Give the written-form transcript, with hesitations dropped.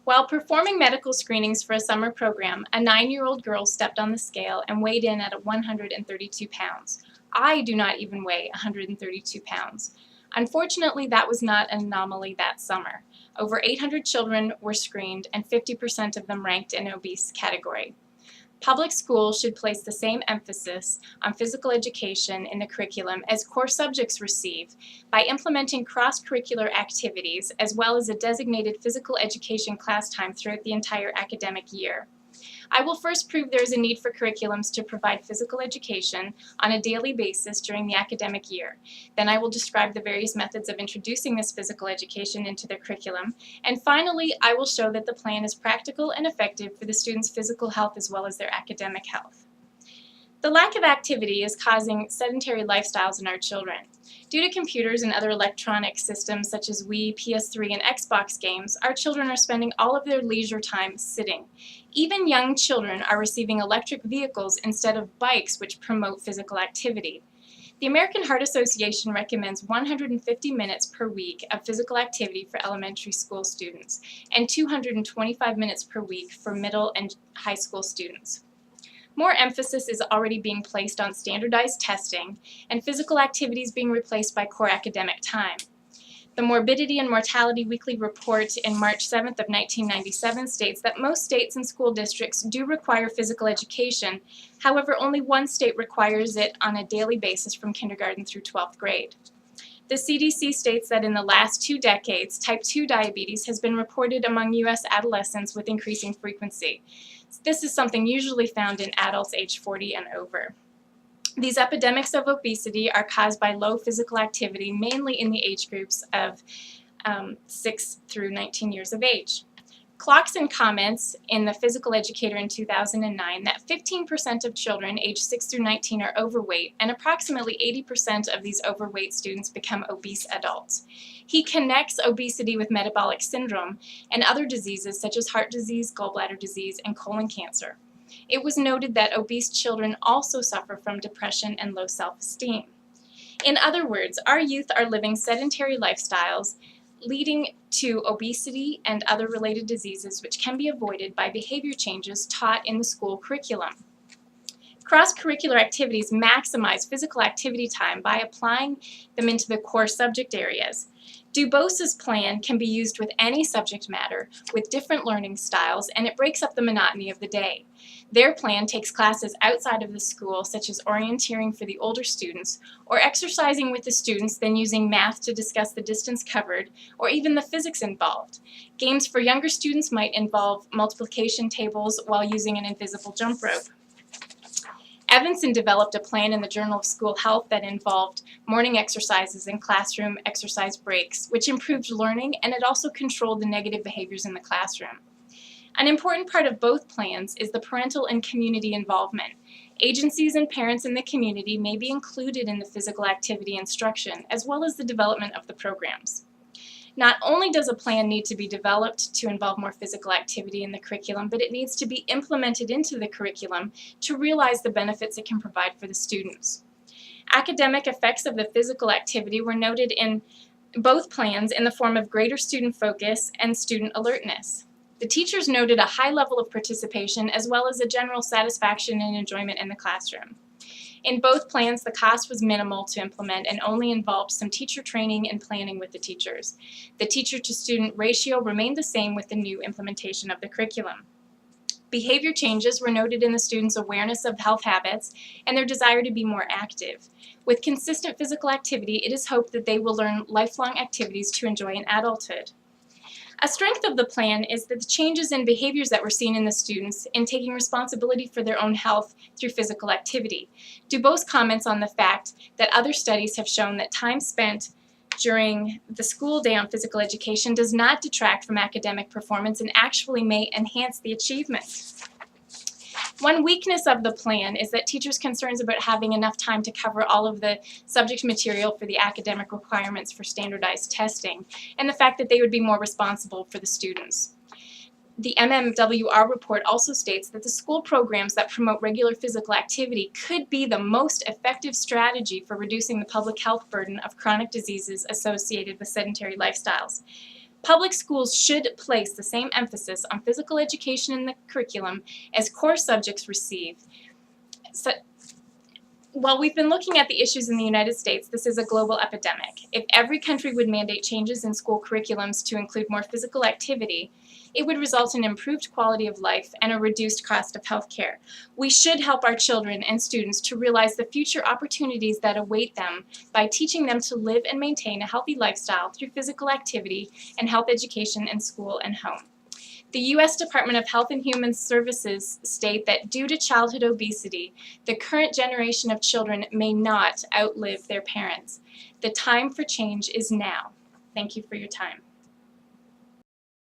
While performing medical screenings for a summer program, a 9-year-old girl stepped on the scale and weighed in at 132 pounds. I do not even weigh 132 pounds. Unfortunately, that was not an anomaly that summer. Over 800 children were screened, and 50% of them ranked in obese category. Public schools should place the same emphasis on physical education in the curriculum as core subjects receive by implementing cross-curricular activities as well as a designated physical education class time throughout the entire academic year. I will first prove there is a need for curriculums to provide physical education on a daily basis during the academic year. Then I will describe the various methods of introducing this physical education into the curriculum. And finally, I will show that the plan is practical and effective for the students' physical health as well as their academic health. The lack of activity is causing sedentary lifestyles in our children. Due to computers and other electronic systems such as Wii, PS3, and Xbox games, our children are spending all of their leisure time sitting. Even young children are receiving electric vehicles instead of bikes, which promote physical activity. The American Heart Association recommends 150 minutes per week of physical activity for elementary school students and 225 minutes per week for middle and high school students. More emphasis is already being placed on standardized testing and physical activities being replaced by core academic time. The Morbidity and Mortality Weekly Report in March 7th of 1997 states that most states and school districts do require physical education. However, only one state requires it on a daily basis from kindergarten through 12th grade. The CDC states that in the last 2 decades, type 2 diabetes has been reported among U.S. adolescents with increasing frequency. This is something usually found in adults age 40 and over. These epidemics of obesity are caused by low physical activity, mainly in the age groups of 6 through 19 years of age. Clarkson comments in The Physical Educator in 2009 that 15% of children aged 6 through 19 are overweight, and approximately 80% of these overweight students become obese adults. He connects obesity with metabolic syndrome and other diseases such as heart disease, gallbladder disease, and colon cancer. It was noted that obese children also suffer from depression and low self-esteem. In other words, our youth are living sedentary lifestyles, leading to obesity and other related diseases which can be avoided by behavior changes taught in the school curriculum. Cross-curricular activities maximize physical activity time by applying them into the core subject areas. Dubos's plan can be used with any subject matter with different learning styles, and it breaks up the monotony of the day. Their plan takes classes outside of the school, such as orienteering for the older students, or exercising with the students, then using math to discuss the distance covered, or even the physics involved. Games for younger students might involve multiplication tables while using an invisible jump rope. Evanson developed a plan in the Journal of School Health that involved morning exercises and classroom exercise breaks, which improved learning, and it also controlled the negative behaviors in the classroom. An important part of both plans is the parental and community involvement. Agencies and parents in the community may be included in the physical activity instruction, as well as the development of the programs. Not only does a plan need to be developed to involve more physical activity in the curriculum, but it needs to be implemented into the curriculum to realize the benefits it can provide for the students. Academic effects of the physical activity were noted in both plans in the form of greater student focus and student alertness. The teachers noted a high level of participation as well as a general satisfaction and enjoyment in the classroom. In both plans, the cost was minimal to implement and only involved some teacher training and planning with the teachers. The teacher-to-student ratio remained the same with the new implementation of the curriculum. Behavior changes were noted in the students' awareness of health habits and their desire to be more active. With consistent physical activity, it is hoped that they will learn lifelong activities to enjoy in adulthood. A strength of the plan is that the changes in behaviors that were seen in the students in taking responsibility for their own health through physical activity. Dubos comments on the fact that other studies have shown that time spent during the school day on physical education does not detract from academic performance and actually may enhance the achievement. One weakness of the plan is that teachers' concerns about having enough time to cover all of the subject material for the academic requirements for standardized testing, and the fact that they would be more responsible for the students. The MMWR report also states that the school programs that promote regular physical activity could be the most effective strategy for reducing the public health burden of chronic diseases associated with sedentary lifestyles. Public schools should place the same emphasis on physical education in the curriculum as core subjects receive. So, while we've been looking at the issues in the United States, this is a global epidemic. If every country would mandate changes in school curriculums to include more physical activity, it would result in improved quality of life and a reduced cost of health care. We should help our children and students to realize the future opportunities that await them by teaching them to live and maintain a healthy lifestyle through physical activity and health education in school and home. The U.S. Department of Health and Human Services state that due to childhood obesity, the current generation of children may not outlive their parents. The time for change is now. Thank you for your time.